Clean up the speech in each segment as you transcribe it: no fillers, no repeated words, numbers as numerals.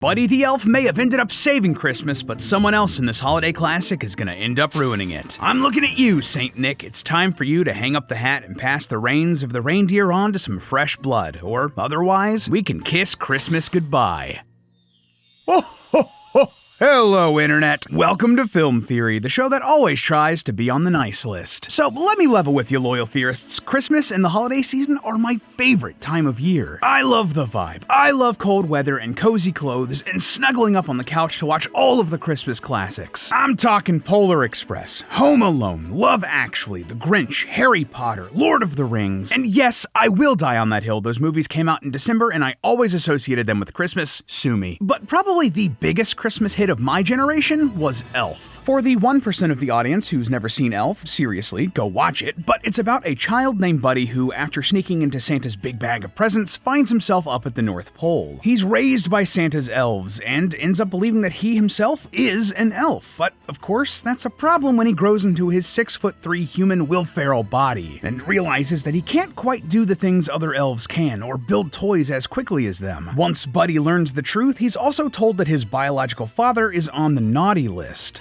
Buddy the Elf may have ended up saving Christmas, but someone else in this holiday classic is gonna end up ruining it. I'm looking at you, Saint Nick. It's time for you to hang up the hat and pass the reins of the reindeer on to some fresh blood, or otherwise, we can kiss Christmas goodbye. Oh, ho, ho. Hello, Internet. Welcome to Film Theory, the show that always tries to be on the nice list. So let me level with you, loyal theorists. Christmas and the holiday season are my favorite time of year. I love the vibe. I love cold weather and cozy clothes and snuggling up on the couch to watch all of the Christmas classics. I'm talking Polar Express, Home Alone, Love Actually, The Grinch, Harry Potter, Lord of the Rings, and yes, I will die on that hill. Those movies came out in December and I always associated them with Christmas. Sue me. But probably the biggest Christmas hit of my generation was Elf. For the 1% of the audience who's never seen Elf, seriously, go watch it, but it's about a child named Buddy who, after sneaking into Santa's big bag of presents, finds himself up at the North Pole. He's raised by Santa's elves and ends up believing that he himself is an elf. But, of course, that's a problem when he grows into his 6'3" human Will Ferrell body and realizes that he can't quite do the things other elves can or build toys as quickly as them. Once Buddy learns the truth, he's also told that his biological father is on the naughty list.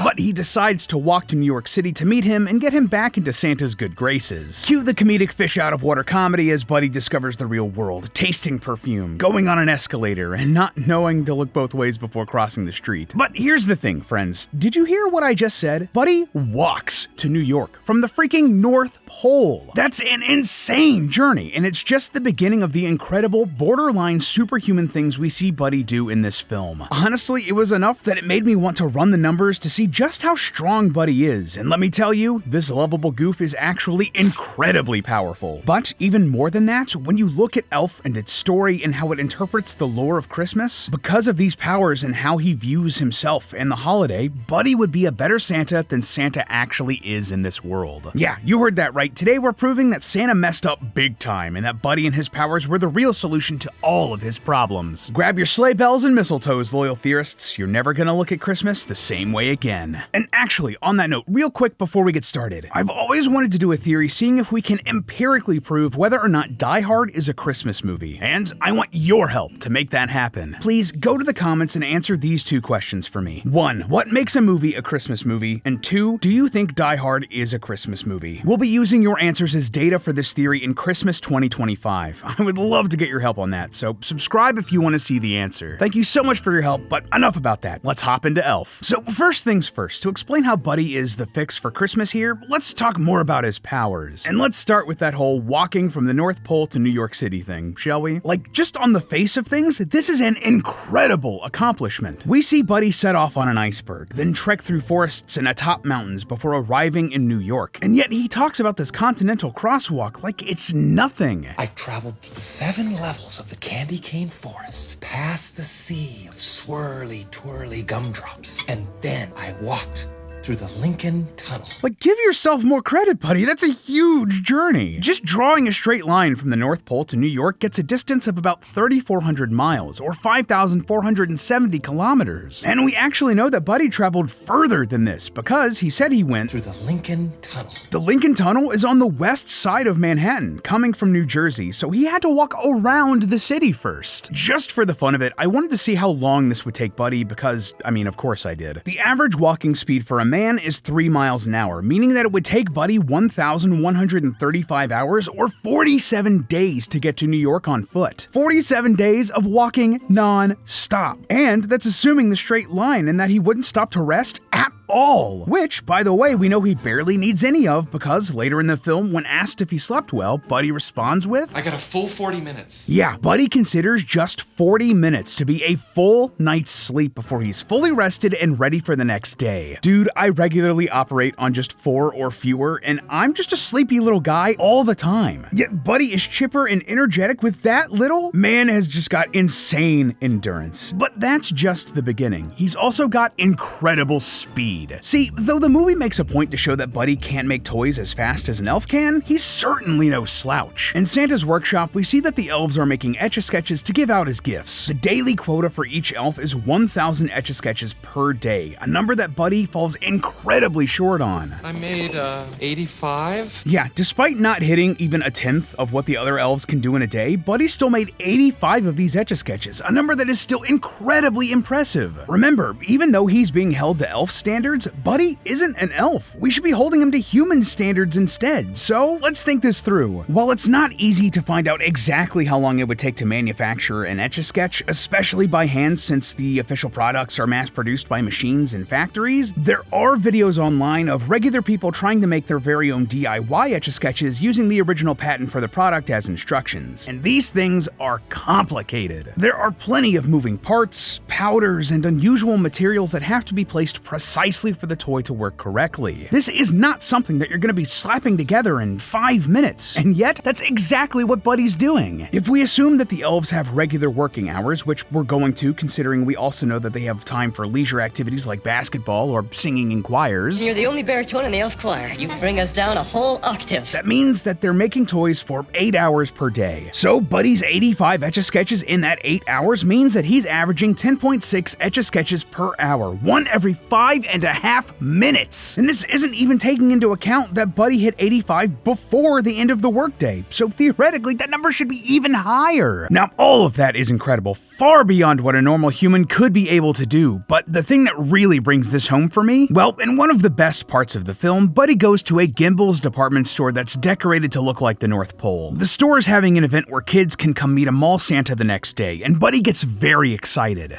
But he decides to walk to New York City to meet him and get him back into Santa's good graces. Cue the comedic fish-out-of-water comedy as Buddy discovers the real world, tasting perfume, going on an escalator, and not knowing to look both ways before crossing the street. But here's the thing, friends. Did you hear what I just said? Buddy walks to New York from the freaking North Pole. That's an insane journey, and it's just the beginning of the incredible, borderline superhuman things we see Buddy do in this film. Honestly, it was enough that it made me want to run the numbers to see just how strong Buddy is, and let me tell you, this lovable goof is actually incredibly powerful. But even more than that, when you look at Elf and its story and how it interprets the lore of Christmas, because of these powers and how he views himself and the holiday, Buddy would be a better Santa than Santa actually is in this world. Yeah, you heard that right. Today we're proving that Santa messed up big time and that Buddy and his powers were the real solution to all of his problems. Grab your sleigh bells and mistletoes, loyal theorists. You're never gonna look at Christmas the same way again. And actually, on that note, real quick before we get started, I've always wanted to do a theory seeing if we can empirically prove whether or not Die Hard is a Christmas movie. And I want your help to make that happen. Please go to the comments and answer these two questions for me. 1. What makes a movie a Christmas movie? And 2. Do you think Die Hard is a Christmas movie? We'll be using your answers as data for this theory in Christmas 2025. I would love to get your help on that, so subscribe if you want to see the answer. Thank you so much for your help, but enough about that. Let's hop into Elf. So first things first, to explain how Buddy is the fix for Christmas here, let's talk more about his powers. And let's start with that whole walking from the North Pole to New York City thing, shall we? Like, just on the face of things, this is an incredible accomplishment. We see Buddy set off on an iceberg, then trek through forests and atop mountains before arriving in New York. And yet he talks about this continental crosswalk like it's nothing. I traveled through the 7 levels of the candy cane forest, past the sea of swirly, twirly gumdrops, and then I walked through the Lincoln Tunnel. Like, give yourself more credit, buddy. That's a huge journey. Just drawing a straight line from the North Pole to New York gets a distance of about 3,400 miles, or 5,470 kilometers. And we actually know that Buddy traveled further than this, because he said he went through the Lincoln Tunnel. The Lincoln Tunnel is on the west side of Manhattan, coming from New Jersey, so he had to walk around the city first. Just for the fun of it, I wanted to see how long this would take Buddy, because, I mean, of course I did. The average walking speed for a man is 3 miles an hour, meaning that it would take Buddy 1,135 hours or 47 days to get to New York on foot. 47 days of walking non-stop. And that's assuming the straight line and that he wouldn't stop to rest at all. Which, by the way, we know he barely needs any of, because later in the film, when asked if he slept well, Buddy responds with, I got a full 40 minutes. Yeah, Buddy considers just 40 minutes to be a full night's sleep before he's fully rested and ready for the next day. Dude, I regularly operate on just 4 or fewer, and I'm just a sleepy little guy all the time. Yet Buddy is chipper and energetic with that little. Man has just got insane endurance. But that's just the beginning. He's also got incredible speed. speed. See, though the movie makes a point to show that Buddy can't make toys as fast as an elf can, he's certainly no slouch. In Santa's workshop, we see that the elves are making Etch-a-Sketches to give out as gifts. The daily quota for each elf is 1,000 Etch-a-Sketches per day, a number that Buddy falls incredibly short on. I made 85? Yeah, despite not hitting even a tenth of what the other elves can do in a day, Buddy still made 85 of these Etch-a-Sketches, a number that is still incredibly impressive. Remember, even though he's being held to elf standards, Buddy isn't an elf. We should be holding him to human standards instead, so let's think this through. While it's not easy to find out exactly how long it would take to manufacture an Etch-a-Sketch, especially by hand since the official products are mass-produced by machines in factories, there are videos online of regular people trying to make their very own DIY Etch-a-Sketches using the original patent for the product as instructions. And these things are complicated. There are plenty of moving parts, powders, and unusual materials that have to be placed precisely for the toy to work correctly. This is not something that you're going to be slapping together in 5 minutes, and yet that's exactly what Buddy's doing. If we assume that the elves have regular working hours, which we're going to considering we also know that they have time for leisure activities like basketball or singing in choirs. You're the only baritone in the elf choir. You bring us down a whole octave. That means that they're making toys for 8 hours per day. So Buddy's 85 Etch-a-Sketches in that 8 hours means that he's averaging 10.6 Etch-a-Sketches per hour, one every 5.5 minutes. And this isn't even taking into account that Buddy hit 85 before the end of the workday, so theoretically that number should be even higher. Now, all of that is incredible, far beyond what a normal human could be able to do, but the thing that really brings this home for me, well, in one of the best parts of the film, Buddy goes to a Gimbel's department store that's decorated to look like the North Pole. The store is having an event where kids can come meet a mall Santa the next day, and Buddy gets very excited.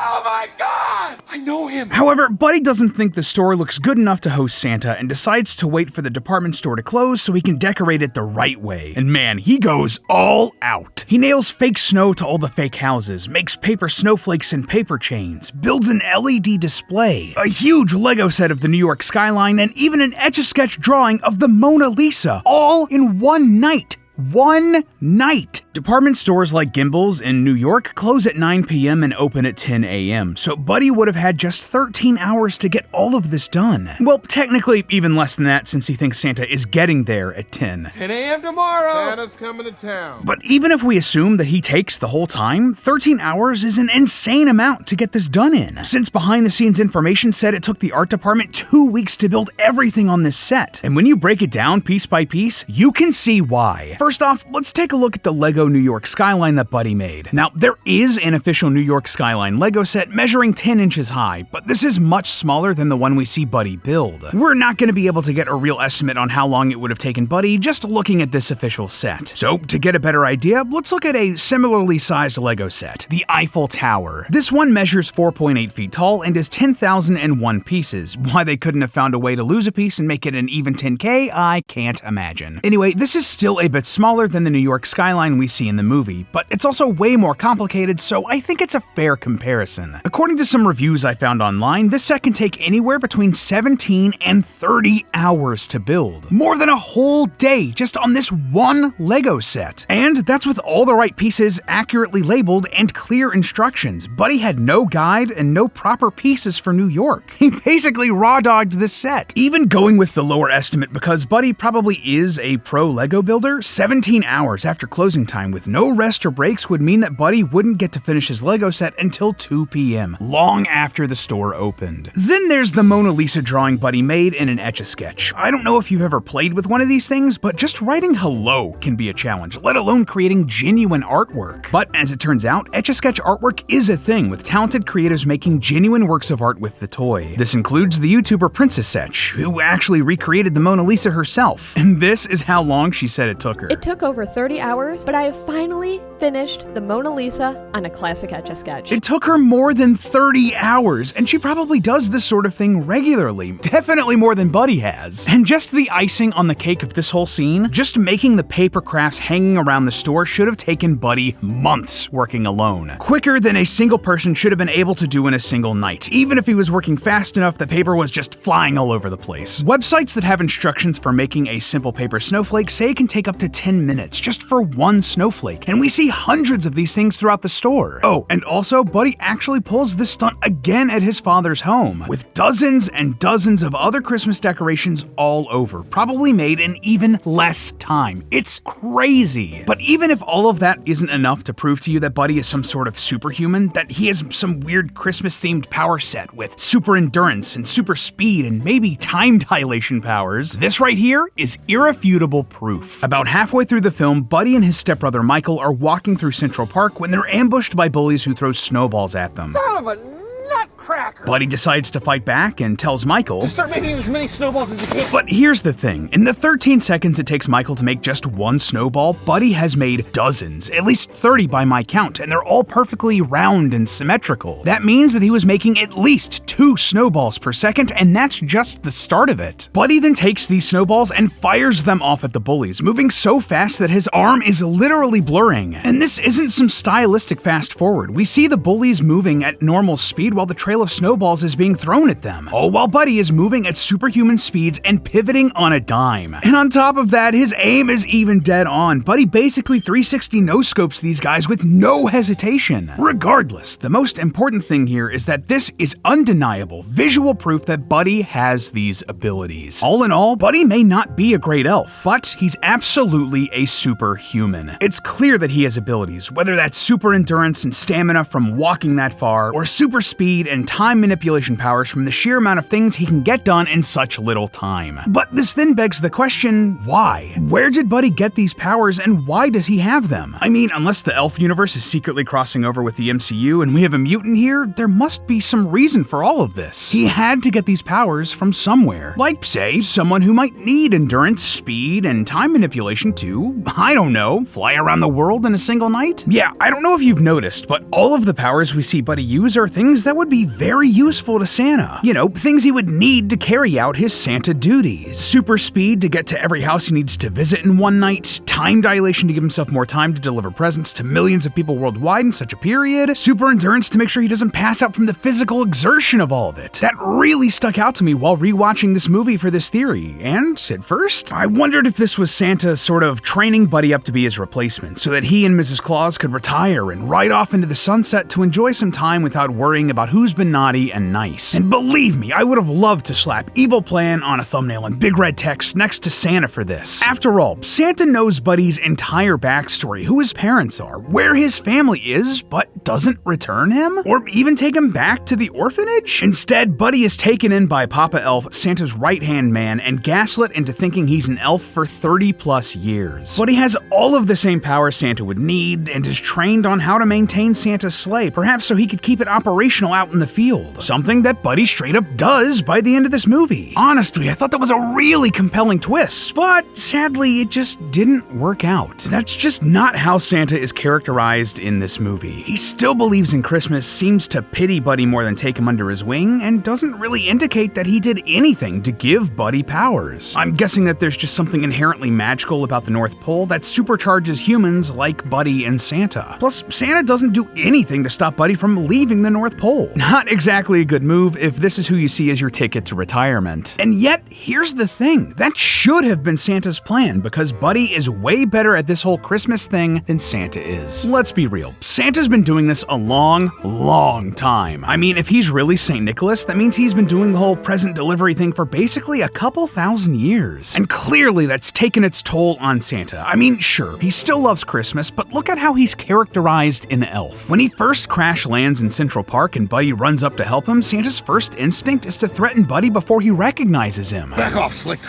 Oh my God! I know him! However, Buddy doesn't think the store looks good enough to host Santa and decides to wait for the department store to close so he can decorate it the right way. And man, he goes all out. He nails fake snow to all the fake houses, makes paper snowflakes and paper chains, builds an LED display, a huge Lego set of the New York skyline, and even an Etch-a-Sketch drawing of the Mona Lisa, all in one night. One night! Department stores like Gimbel's in New York close at 9 p.m. and open at 10 a.m., so Buddy would have had just 13 hours to get all of this done. Well, technically even less than that since he thinks Santa is getting there at 10. 10 a.m. tomorrow! Santa's coming to town. But even if we assume that he takes the whole time, 13 hours is an insane amount to get this done in. Since behind-the-scenes information said it took the art department 2 weeks to build everything on this set. And when you break it down piece by piece, you can see why. First off, let's take a look at the Lego New York skyline that Buddy made. Now, there is an official New York skyline Lego set measuring 10 inches high, but this is much smaller than the one we see Buddy build. We're not going to be able to get a real estimate on how long it would have taken Buddy just looking at this official set. So, to get a better idea, let's look at a similarly sized Lego set, the Eiffel Tower. This one measures 4.8 feet tall and is 10,001 pieces. Why they couldn't have found a way to lose a piece and make it an even 10K, I can't imagine. Anyway, this is still a bit smaller than the New York skyline we see in the movie, but it's also way more complicated, so I think it's a fair comparison. According to some reviews I found online, this set can take anywhere between 17 and 30 hours to build. More than a whole day just on this one Lego set. And that's with all the right pieces accurately labeled and clear instructions. Buddy had no guide and no proper pieces for New York. He basically raw-dogged this set. Even going with the lower estimate because Buddy probably is a pro Lego builder, 17 hours after closing time with no rest or breaks would mean that Buddy wouldn't get to finish his Lego set until 2 p.m., long after the store opened. Then there's the Mona Lisa drawing Buddy made in an Etch-a-Sketch. I don't know if you've ever played with one of these things, but just writing hello can be a challenge, let alone creating genuine artwork. But as it turns out, Etch-a-Sketch artwork is a thing, with talented creators making genuine works of art with the toy. This includes the YouTuber Princess Etch, who actually recreated the Mona Lisa herself. And this is how long she said it took her. It took over 30 hours, but I have finally finished the Mona Lisa on a classic Etch-a-Sketch. It took her more than 30 hours, and she probably does this sort of thing regularly. Definitely more than Buddy has. And just the icing on the cake of this whole scene, just making the paper crafts hanging around the store should have taken Buddy months working alone. Quicker than a single person should have been able to do in a single night. Even if he was working fast enough, the paper was just flying all over the place. Websites that have instructions for making a simple paper snowflake say it can take up to 10 minutes just for one snowflake, and we see hundreds of these things throughout the store. Oh, and also, Buddy actually pulls this stunt again at his father's home, with dozens and dozens of other Christmas decorations all over, probably made in even less time. It's crazy. But even if all of that isn't enough to prove to you that Buddy is some sort of superhuman, that he has some weird Christmas-themed power set with super endurance and super speed and maybe time dilation powers, this right here is irrefutable proof. About halfway through the film, Buddy and his stepbrother Michael are walking through Central Park when they're ambushed by bullies who throw snowballs at them. Son of a nutcracker! Buddy decides to fight back and tells Michael, Just start making as many snowballs as you can. But here's the thing. In the 13 seconds it takes Michael to make just one snowball, Buddy has made dozens, at least 30 by my count, and they're all perfectly round and symmetrical. That means that he was making at least 2 snowballs per second, and that's just the start of it. Buddy then takes these snowballs and fires them off at the bullies, moving so fast that his arm is literally blurring. And this isn't some stylistic fast forward. We see the bullies moving at normal speed while the trail of snowballs is being thrown at them, all while Buddy is moving at superhuman speeds and pivoting on a dime. And on top of that, his aim is even dead on. Buddy basically 360 no-scopes these guys with no hesitation. Regardless, the most important thing here is that this is undeniable visual proof that Buddy has these abilities. All in all, Buddy may not be a great elf, but he's absolutely a superhuman. It's clear that he has abilities, whether that's super endurance and stamina from walking that far, or super speed and time manipulation powers from the sheer amount of things he can get done in such little time. But this then begs the question, why? Where did Buddy get these powers and why does he have them? I mean, unless the elf universe is secretly crossing over with the MCU and we have a mutant here, there must be some reason for all of this. He had to get these powers from somewhere. Like, say, someone who might need endurance, speed, and time manipulation to, I don't know, fly around the world in a single night? Yeah, I don't know if you've noticed, but all of the powers we see Buddy use are things that would be very useful to Santa. You know, things he would need to carry out his Santa duties. Super speed to get to every house he needs to visit in one night, time dilation to give himself more time to deliver presents to millions of people worldwide in such a period, super endurance to make sure he doesn't pass out from the physical exertion of all of it. That really stuck out to me while rewatching this movie for this theory, and at first, I wondered if this was Santa sort of training Buddy up to be his replacement, so that he and Mrs. Claus could retire and ride off into the sunset to enjoy some time without worrying about who's been naughty and nice. And believe me, I would have loved to slap "Evil Plan" on a thumbnail in big red text next to Santa for this. After all, Santa knows Buddy's entire backstory, who his parents are, where his family is, but doesn't return him, or even take him back to the orphanage. Instead, Buddy is taken in by Papa Elf, Santa's right-hand man, and gaslit into thinking he's an elf for 30 plus years. Buddy has all of the same power Santa would need, and is trained on how to maintain Santa's sleigh, perhaps so he could keep it operational out in the field. Something that Buddy straight up does by the end of this movie. Honestly, I thought that was a really compelling twist, but sadly, it just didn't work out. That's just not how Santa is characterized in this movie. He still believes in Christmas, seems to pity Buddy more than take him under his wing, and doesn't really indicate that he did anything to give Buddy powers. I'm guessing that there's just something inherently magical about the North Pole that supercharges humans like Buddy and Santa. Plus, Santa doesn't do anything to stop Buddy from leaving the North Pole. Not exactly a good move if this is who you see as your ticket to retirement. And yet, here's the thing. That should have been Santa's plan, because Buddy is way better at this whole Christmas thing than Santa is. Let's be real. Santa's been doing this a long time. I mean, if he's really St. Nicholas, that means he's been doing the whole present delivery thing for basically a couple thousand years. And clearly that's taken its toll on Santa. I mean, sure, he still loves Christmas, but look at how he's characterized in Elf. When he first crash lands in Central Park and Buddy runs up to help him, Santa's first instinct is to threaten Buddy before he recognizes him. Back off, Slick.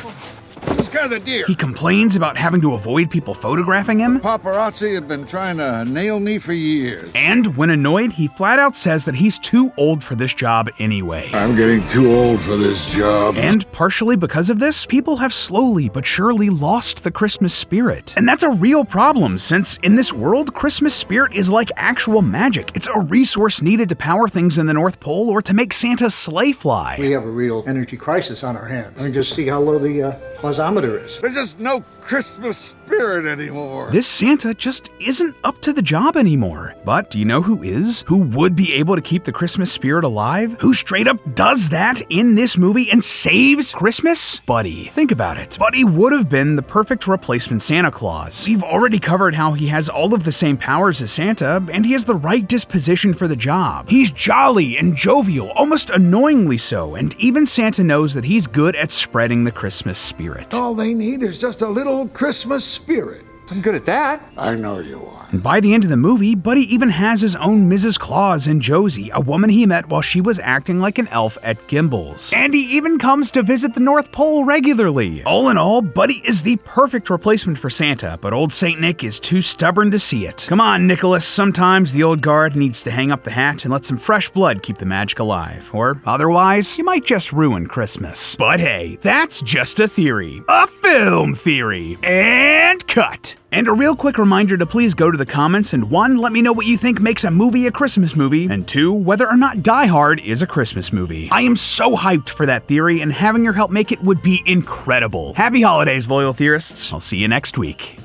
Scare the deer. He complains about having to avoid people photographing him. Paparazzi have been trying to nail me for years. And when annoyed, he flat out says that he's too old for this job anyway. I'm getting too old for this job. And partially because of this, people have slowly but surely lost the Christmas spirit. And that's a real problem, since in this world, Christmas spirit is like actual magic. It's a resource needed to power things in the North Pole or to make Santa's sleigh fly. We have a real energy crisis on our hands. I mean, just see how low the plasmometer is. There's just no Christmas spirit anymore. This Santa just isn't up to the job anymore. But do you know who is? Who would be able to keep the Christmas spirit alive? Who straight up does that in this movie and saves Christmas? Buddy. Think about it. Buddy would have been the perfect replacement Santa Claus. We've already covered how he has all of the same powers as Santa, and he has the right disposition for the job. He's jolly and jovial, almost annoyingly so, and even Santa knows that he's good at spreading the Christmas spirit. All they need is just a little Christmas spirit. I'm good at that. I know you are. And by the end of the movie, Buddy even has his own Mrs. Claus and Josie, a woman he met while she was acting like an elf at Gimbel's. And he even comes to visit the North Pole regularly. All in all, Buddy is the perfect replacement for Santa, but old Saint Nick is too stubborn to see it. Come on, Nicholas, sometimes the old guard needs to hang up the hat and let some fresh blood keep the magic alive. Or otherwise, you might just ruin Christmas. But hey, that's just a theory. A film theory. And cut. And a real quick reminder to please go to the comments and 1, let me know what you think makes a movie a Christmas movie, and 2, whether or not Die Hard is a Christmas movie. I am so hyped for that theory, and having your help make it would be incredible. Happy holidays, loyal theorists. I'll see you next week.